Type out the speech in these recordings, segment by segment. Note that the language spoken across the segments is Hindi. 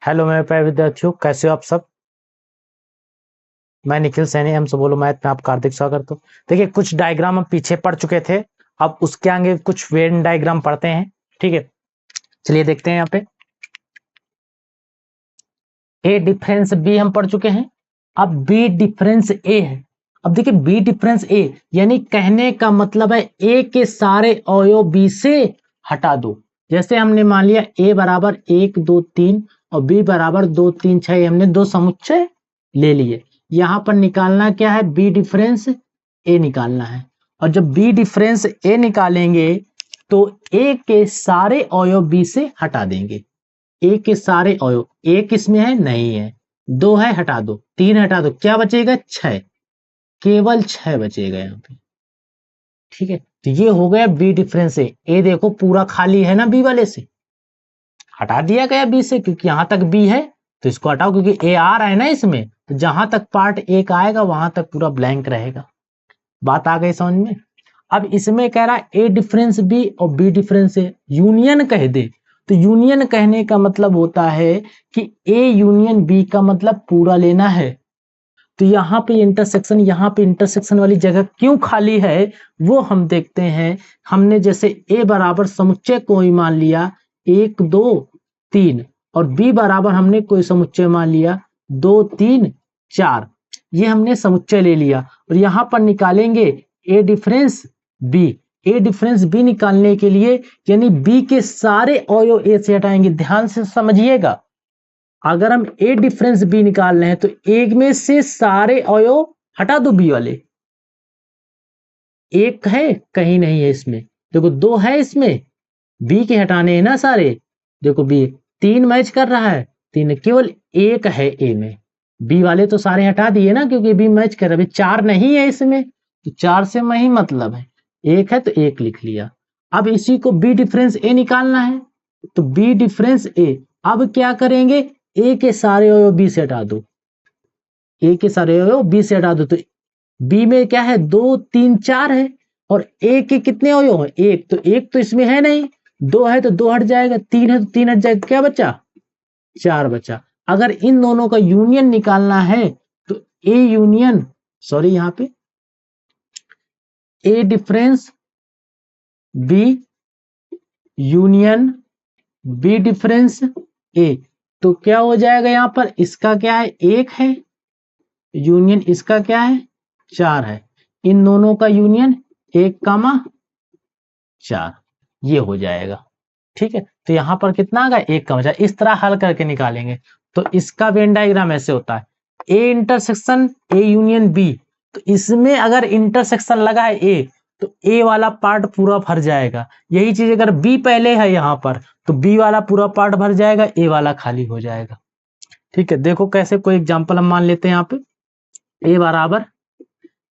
हेलो मेरे प्यारे विद्यार्थियों, कैसे हो आप सब। मैं निखिल सैनी एम बोलो मैथ में आपका हार्दिक स्वागत हो। देखिए, कुछ डायग्राम हम पीछे पढ़ चुके थे, अब उसके आगे कुछ वेन डायग्राम पढ़ते हैं। ठीक है, चलिए देखते हैं। यहाँ पे ए डिफरेंस बी हम पढ़ चुके हैं, अब बी डिफरेंस ए है। अब देखिए, बी डिफरेंस ए यानी कहने का मतलब है ए के सारे अवयव बी से हटा दो। जैसे हमने मान लिया ए बराबर 1 2 3 और बी बराबर 2 3 6, हमने दो समुच्चय ले लिए। यहां पर निकालना क्या है, बी डिफरेंस ए निकालना है। और जब बी डिफरेंस ए निकालेंगे तो ए के सारे अवयव बी से हटा देंगे। ए के सारे अवयव, एक इसमें है नहीं है, दो है हटा दो, तीन हटा दो, क्या बचेगा, 6, केवल 6 बचेगा यहाँ पे। ठीक है, तो ये हो गया बी डिफरेंस ए। ए देखो पूरा खाली है ना बी वाले से, हटा दिया गया बी से, क्योंकि यहां तक बी है तो इसको हटाओ, क्योंकि ए आ रहा है ना इसमें, तो जहां तक पार्ट ए का आएगा वहां तक पूरा ब्लैंक रहेगा। बात आ गई समझ में। अब इसमें कह रहा है ए डिफरेंस बी और बी डिफरेंस ए यूनियन कह दे, तो यूनियन कहने का मतलब होता है कि ए यूनियन बी का मतलब पूरा लेना है। तो यहाँ पे इंटरसेक्शन वाली जगह क्यों खाली है वो हम देखते हैं। हमने जैसे ए बराबर समुच्चय को ही मान लिया 1 2 3 और बी बराबर हमने कोई समुच्चय मान लिया 2 3 4, ये हमने समुच्चय ले लिया। और यहाँ पर निकालेंगे ए difference B. A difference B निकालने के लिए यानी बी के सारे अवयव ए से हटाएंगे। ध्यान से समझिएगा, अगर हम ए डिफरेंस बी निकाल रहे हैं तो एक में से सारे अवयव हटा दो बी वाले। एक है कहीं नहीं है इसमें, देखो दो है इसमें, बी के हटाने हैं ना सारे। देखो बी 3 मैच कर रहा है, 3 केवल एक है ए में, बी वाले तो सारे हटा दिए ना क्योंकि बी मैच कर रहा है। 4 नहीं है इसमें तो 4 से वही मतलब है, एक है तो एक लिख लिया। अब इसी को बी डिफरेंस ए निकालना है, तो बी डिफरेंस ए, अब क्या करेंगे, ए के सारे अवयव बी से हटा दो, ए के सारे अवयव बी से हटा दो। तो बी में क्या है, 2 3 4 है और ए के कितने अवयव है, एक, तो एक तो इसमें है नहीं, दो है तो दो हट जाएगा, तीन है तो तीन हट जाएगा, क्या बचा, 4 बचा। अगर इन दोनों का यूनियन निकालना है तो ए यूनियन, सॉरी यहां पे A difference B union B difference A, तो क्या हो जाएगा, यहां पर इसका क्या है, एक है, यूनियन इसका क्या है, 4 है, इन दोनों का यूनियन 1 कामा 4, ये हो जाएगा। ठीक है, तो यहां पर कितना आ गया, 1 कामा 4। इस तरह हल करके निकालेंगे। तो इसका वेन डायग्राम ऐसे होता है, A intersection A union B, तो इसमें अगर इंटरसेक्शन लगा है ए तो ए वाला पार्ट पूरा भर जाएगा। यही चीज अगर बी पहले है यहां पर तो बी वाला पूरा पार्ट भर जाएगा, ए वाला खाली हो जाएगा। ठीक है, देखो कैसे, कोई एग्जांपल हम मान लेते हैं। यहाँ पे ए बराबर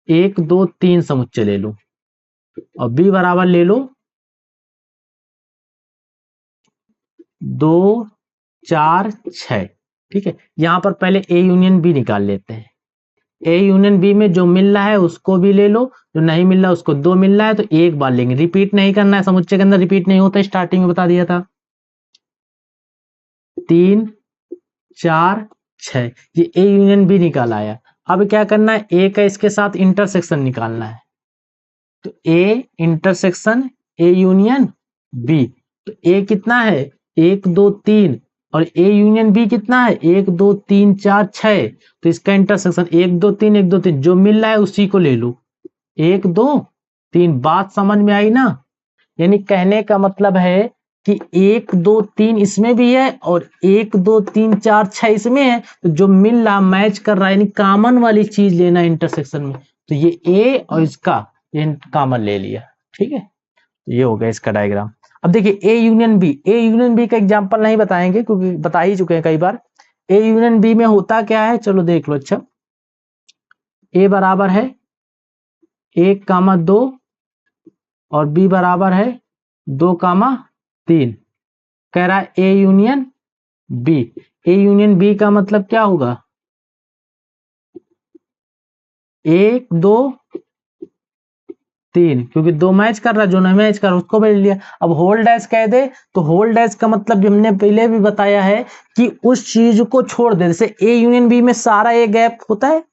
1 2 3 समुच्चय ले लो और बी बराबर ले लो 2 4 6। ठीक है, यहां पर पहले ए यूनियन बी निकाल लेते हैं। ए यूनियन बी में जो मिल रहा है उसको भी ले लो, जो नहीं मिल रहा है उसको, 2 मिल रहा है तो एक बार लेंगे, रिपीट नहीं करना है, समुच्चय के अंदर रिपीट नहीं होता, स्टार्टिंग में बता दिया था। 3 4 6, ये ए यूनियन बी निकाल आया। अब क्या करना है, ए का इसके साथ इंटरसेक्शन निकालना है, तो A intersection A union B, तो ए कितना है, 1 2 3 और ए यूनियन बी कितना है, 1 2 3 4 6, तो इसका इंटरसेक्शन 1 2 3 1 2 3, जो मिल रहा है उसी को ले लो, 1 2 3। बात समझ में आई ना। यानी कहने का मतलब है कि 1 2 3 इसमें भी है और 1 2 3 4 6 इसमें है, तो जो मिल रहा मैच कर रहा है, यानी कॉमन वाली चीज लेना इंटरसेक्शन में, तो ये ए और इसका ये कॉमन ले लिया। ठीक है, ये हो गया इसका डायग्राम। अब देखिए A union B, A union B का एग्जांपल नहीं बताएंगे क्योंकि बता ही चुके हैं कई बार। ए यूनियन बी में होता क्या है, चलो देख लो। अच्छा, ए बराबर है 1 कामा 2 और बी बराबर है 2 कामा 3। कह रहा है A union B, A union B का मतलब क्या होगा, 1 2 3, क्योंकि 2 मैच कर रहा है, जो नहीं मैच कर रहा उसको भी ले लिया। अब होल डैश कह दे तो होल डैश का मतलब हमने पहले भी बताया है कि उस चीज को छोड़ दे। जैसे ए यूनियन बी में सारा ए गैप होता है,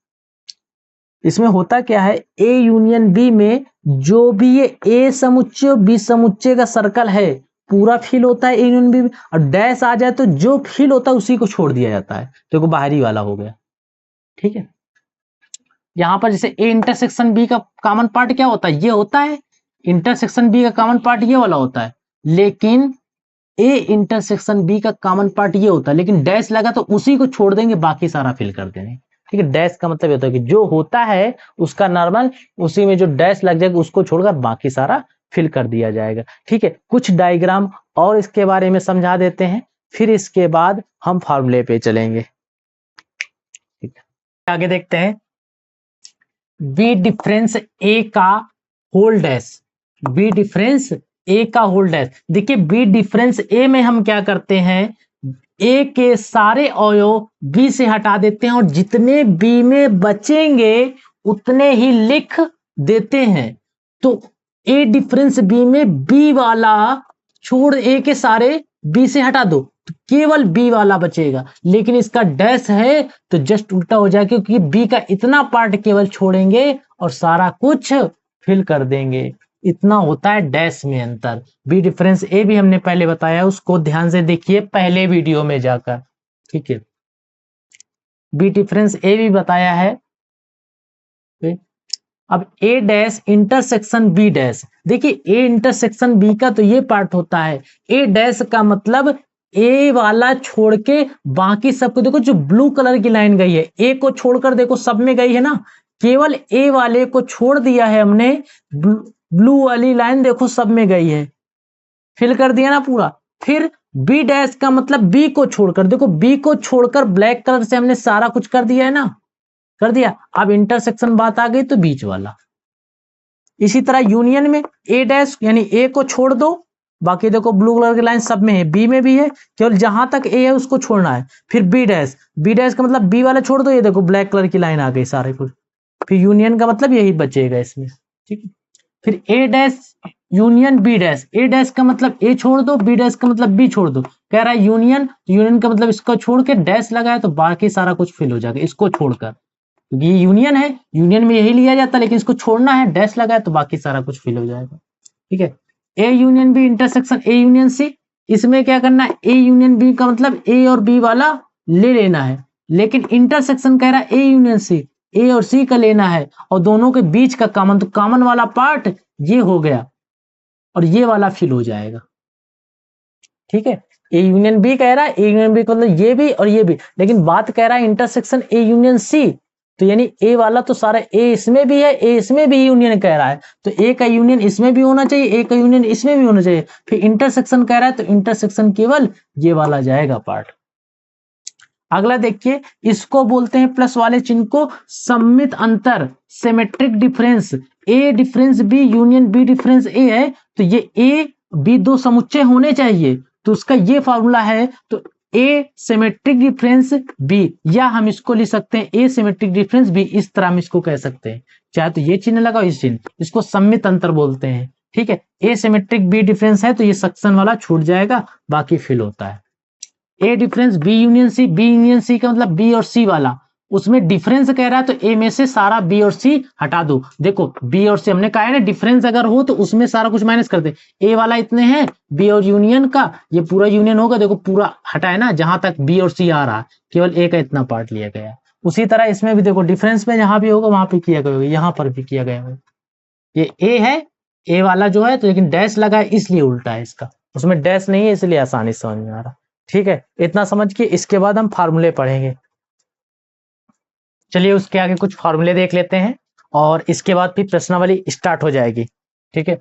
इसमें होता क्या है, ए यूनियन बी में जो भी ये ए समुच्चय और बी समुच्चय का सर्कल है पूरा फिल होता है ए यूनियन बी में, और डैश आ जाए तो जो फिल होता है उसी को छोड़ दिया जाता है, तो वो बाहरी वाला हो गया। ठीक है, यहां पर जैसे ए इंटरसेक्शन बी का कॉमन पार्ट क्या होता है, ये होता है, इंटरसेक्शन बी का कॉमन पार्ट ये वाला होता है, लेकिन ए इंटरसेक्शन बी का कॉमन पार्ट ये होता है, लेकिन डैश लगा तो उसी को छोड़ देंगे, बाकी सारा फिल कर देंगे। ठीक है, डैश का मतलब ये होता है कि जो होता है उसका नॉर्मल, उसी में जो डैश लग जाएगा उसको छोड़कर बाकी सारा फिल कर दिया जाएगा। ठीक है, कुछ डायग्राम और इसके बारे में समझा देते हैं, फिर इसके बाद हम फॉर्मूले पे चलेंगे। ठीक है, आगे देखते हैं, बी डिफरेंस ए का होल डैश, बी डिफरेंस ए का होल डैश। देखिए बी डिफरेंस ए में हम क्या करते हैं, ए के सारे अवयव बी से हटा देते हैं और जितने बी में बचेंगे उतने ही लिख देते हैं। तो ए डिफरेंस बी में बी वाला छोड़ ए के सारे बी से हटा दो तो केवल बी वाला बचेगा, लेकिन इसका डैश है तो जस्ट उल्टा हो जाएगा, क्योंकि बी का इतना पार्ट केवल छोड़ेंगे और सारा कुछ फिल कर देंगे। इतना होता है डैश में अंतर। बी डिफरेंस ए भी हमने पहले बताया, उसको ध्यान से देखिए पहले वीडियो में जाकर। ठीक है, बी डिफरेंस ए भी बताया है। अब ए डैश इंटरसेक्शन बी डैश, देखिए ए इंटरसेक्शन बी का तो ये पार्ट होता है, ए डैश का मतलब ए वाला छोड़ के बाकी सबको, देखो जो ब्लू कलर की लाइन गई है ए को छोड़कर देखो सब में गई है ना, केवल ए वाले को छोड़ दिया है हमने, ब्लू वाली लाइन देखो सब में गई है, फिल कर दिया ना पूरा। फिर बी डैश का मतलब बी को छोड़कर, देखो बी को छोड़कर ब्लैक कलर से हमने सारा कुछ कर दिया है ना, कर दिया। अब इंटरसेक्शन बात आ गई तो बीच वाला। इसी तरह यूनियन में ए डैश यानी ए को छोड़ दो, बाकी देखो ब्लू कलर की लाइन सब में है, बी में भी है, केवल जहां तक ए है उसको छोड़ना है। फिर बी डैश, बी डैश का मतलब बी वाला छोड़ दो, ये देखो ब्लैक कलर की लाइन आ गई सारे कुछ। फिर यूनियन का मतलब यही बचेगा इसमें। ठीक है, फिर ए डैश यूनियन बी डैश, ए डैश का मतलब ए छोड़ दो, बी डैश का मतलब बी छोड़ दो, कह रहा है यूनियन, यूनियन का मतलब इसको छोड़ के डैश लगाए तो बाकी सारा कुछ फिल हो जाएगा इसको छोड़कर, क्योंकि ये यूनियन है, यूनियन में यही लिया जाता है, लेकिन इसको छोड़ना है, डैश लगाए तो बाकी सारा कुछ फिल हो जाएगा। ठीक है, A union B intersection A union C, इसमें क्या करना है, ए यूनियन बी का मतलब ए और बी वाला ले लेना है, लेकिन इंटरसेक्शन कह रहा है ए यूनियन सी, ए और सी का लेना है और दोनों के बीच का कॉमन, तो कॉमन वाला पार्ट ये हो गया और ये वाला फिल हो जाएगा। ठीक है, ए यूनियन बी कह रहा है, ए यूनियन बी का मतलब ये भी और ये भी, लेकिन बात कह रहा है इंटरसेक्शन ए यूनियन सी, तो यानी ए वाला तो सारा ए इसमें भी है, ए इसमें भी यूनियन कह रहा है, तो ए का यूनियन इसमें भी होना चाहिए, ए का यूनियन इसमें भी होना चाहिए। फिर इंटरसेक्शन कह रहा है तो इंटरसेक्शन केवल ये वाला जाएगा पार्ट। अगला देखिए, इसको बोलते हैं प्लस वाले चिन्ह को सममित अंतर, symmetric difference. A difference B union B difference A है, तो ये ए बी दो समुच्चय होने चाहिए, तो उसका ये फॉर्मूला है, तो ए सिमेट्रिक डिफरेंस बी, या हम इसको लिख सकते हैं ए सिमेट्रिक डिफरेंस बी, इस तरह हम इसको कह सकते हैं, चाहे तो ये चिन्ह लगाओ इस चिन्ह, इसको सममित अंतर बोलते हैं। ठीक है, ए सिमेट्रिक बी डिफरेंस है तो ये सेक्शन वाला छूट जाएगा, बाकी फिल होता है। A difference B union C, B union C का मतलब बी और सी वाला, उसमें डिफरेंस कह रहा है तो ए में से सारा बी और सी हटा दो। देखो बी और सी हमने कहा है ना, डिफरेंस अगर हो तो उसमें सारा कुछ माइनस कर दे, ए वाला इतने हैं, बी और यूनियन का ये पूरा यूनियन होगा, देखो पूरा हटाए ना, जहां तक बी और सी आ रहा है केवल ए का इतना पार्ट लिया गया। उसी तरह इसमें भी देखो डिफरेंस में जहां भी होगा वहां पे किया गया होगा, यहाँ पर भी किया गया होगा। ये ए है, ए वाला जो है तो लेकिन डैश लगा है इसलिए उल्टा है इसका, उसमें डैश नहीं है इसलिए आसानी से समझ में आ रहा। ठीक है, इतना समझ के इसके बाद हम फार्मूले पढ़ेंगे। चलिए उसके आगे कुछ फार्मूले देख लेते हैं और इसके बाद फिर प्रश्नावली स्टार्ट हो जाएगी। ठीक है,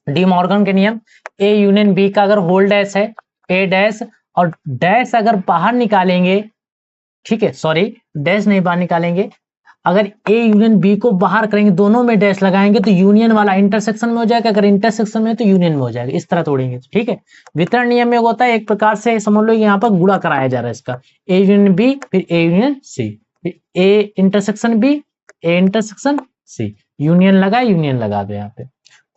डी मॉर्गन के नियम, ए यूनियन बी का अगर होल डैश है, ए डैश और डैश अगर बाहर निकालेंगे, ठीक है सॉरी डैश नहीं बाहर निकालेंगे, अगर ए यूनियन बी को बाहर करेंगे, दोनों में डैश लगाएंगे तो यूनियन वाला इंटरसेक्शन में हो जाएगा, अगर इंटरसेक्शन में तो यूनियन में हो जाएगा, इस तरह तोड़ेंगे। ठीक है, वितरण नियम में होता है एक प्रकार से समझ लो यहाँ पर गुणा कराया जा रहा है इसका, ए यूनियन बी फिर A union C, A intersection B A intersection C, union लगा दो यहाँ पे।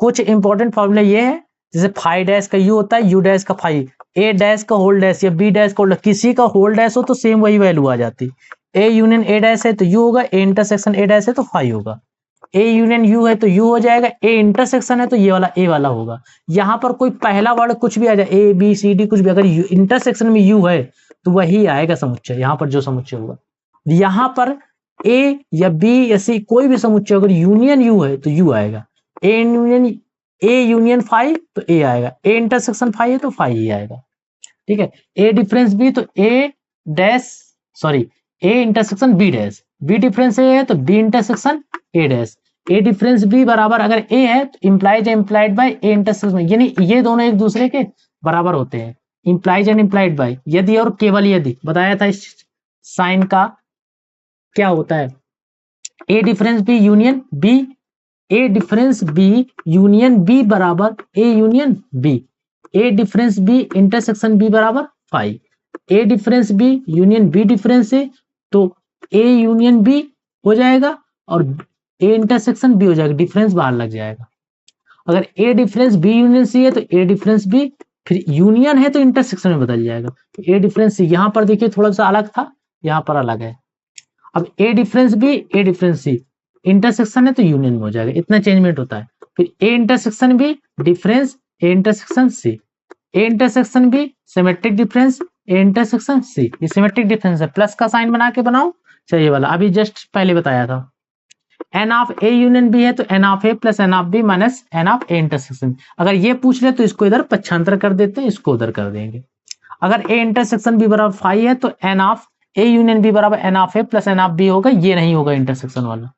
कुछ इंपॉर्टेंट फॉर्मूला ये है, जैसे फाइव डैश का यू होता है, यू डैश का फाइव, ए डैश का होल डैश या बी डैश का होल, किसी का होल डैश हो तो सेम वही वैल्यू आ जाती। ए यूनियन ए डैश है तो यू होगा, ए इंटरसेक्शन ए डैश है तो फाइव होगा, ए यूनियन यू है तो यू हो जाएगा, ए इंटरसेक्शन है तो ये वाला ए वाला होगा। यहाँ पर कोई पहला वर्ड कुछ भी आ जाए, ए बी सी डी कुछ भी, अगर इंटरसेक्शन में यू है तो वही आएगा समुच्चय, यहाँ पर जो समुच्चय होगा। यहाँ पर ए या बी या सी कोई भी समुच्चय अगर यूनियन यू है तो यू आएगा, ए यूनियन फाइव तो ए आएगा, ए इंटरसेक्शन फाइव है तो फाइव ही आएगा। ठीक है, ए डिफरेंस बी तो A dash sorry A intersection B dash, B difference A है तो B intersection A dash, A difference B बराबर अगर ए है तो implies implied by A intersection, यानी ये दोनों एक दूसरे के बराबर होते हैं, इम्प्लाइज एंड इम्प्लाइड बाय, यदि और केवल यदि। बताया था इस साइन का क्या होता है, A difference B union B, A difference B union B बराबर A union B, A difference B intersection B बराबर five, A difference B union B difference A तो ए यूनियन बी हो जाएगा और ए इंटरसेक्शन बी हो जाएगा, डिफरेंस बाहर लग जाएगा। अगर ए डिफरेंस बी यूनियन सी है तो ए डिफरेंस बी, फिर यूनियन है तो इंटरसेक्शन में बदल जाएगा, तो ए डिफरेंस सी यहाँ पर देखिए थोड़ा सा अलग था, यहाँ पर अलग है। अब ए difference B A difference C, intersection है तो यूनियन में हो जाएगा, इतना चेंजमेंट होता है। फिर A intersection B difference A intersection C, A intersection B symmetric difference A intersection C, ये सिमेट्रिक डिफरेंस है, प्लस का साइन बना के बनाओ चाहिए वाला, अभी जस्ट पहले बताया था। N of A union B है तो N of A plus N of B minus n of A intersection, अगर ये पूछ ले तो इसको इधर पक्षांतर कर देते हैं, इसको उधर कर देंगे। अगर ए इंटरसेक्शन बी बराबर फाइव है तो N of A union B बराबर N of A plus N of B होगा, ये नहीं होगा इंटरसेक्शन वाला,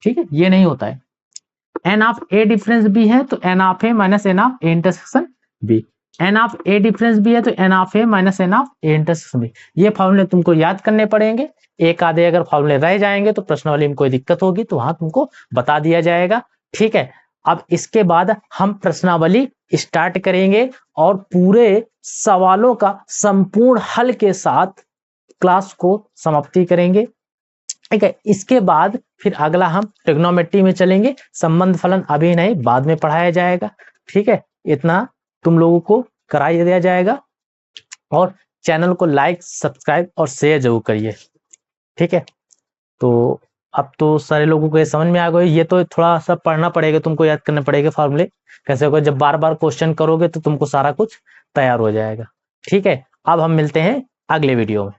ठीक है, ये नहीं होता है। N of A difference B है तो N of A minus n of A intersection B, n of A difference B है तो N of A minus n of A intersection B. ये फॉर्मूले तुमको याद करने पड़ेंगे, एक आधे अगर फॉर्मूले रह जाएंगे तो प्रश्नावली में कोई दिक्कत होगी तो वहां तुमको बता दिया जाएगा। ठीक है, अब इसके बाद हम प्रश्नावली स्टार्ट करेंगे और पूरे सवालों का संपूर्ण हल के साथ क्लास को समाप्ति करेंगे। ठीक है, इसके बाद फिर अगला हम ट्रिग्नोमेट्री में चलेंगे, संबंध फलन अभी नहीं, बाद में पढ़ाया जाएगा। ठीक है, इतना तुम लोगों को करा दिया जाएगा और चैनल को लाइक सब्सक्राइब और शेयर जरूर करिए। ठीक है, तो अब तो सारे लोगों को ये समझ में आ गई, ये तो थोड़ा सा पढ़ना पड़ेगा, तुमको याद करने पड़ेगा फॉर्मूले कैसे होगा, जब बार बार क्वेश्चन करोगे तो तुमको सारा कुछ तैयार हो जाएगा। ठीक है, अब हम मिलते हैं अगले वीडियो में।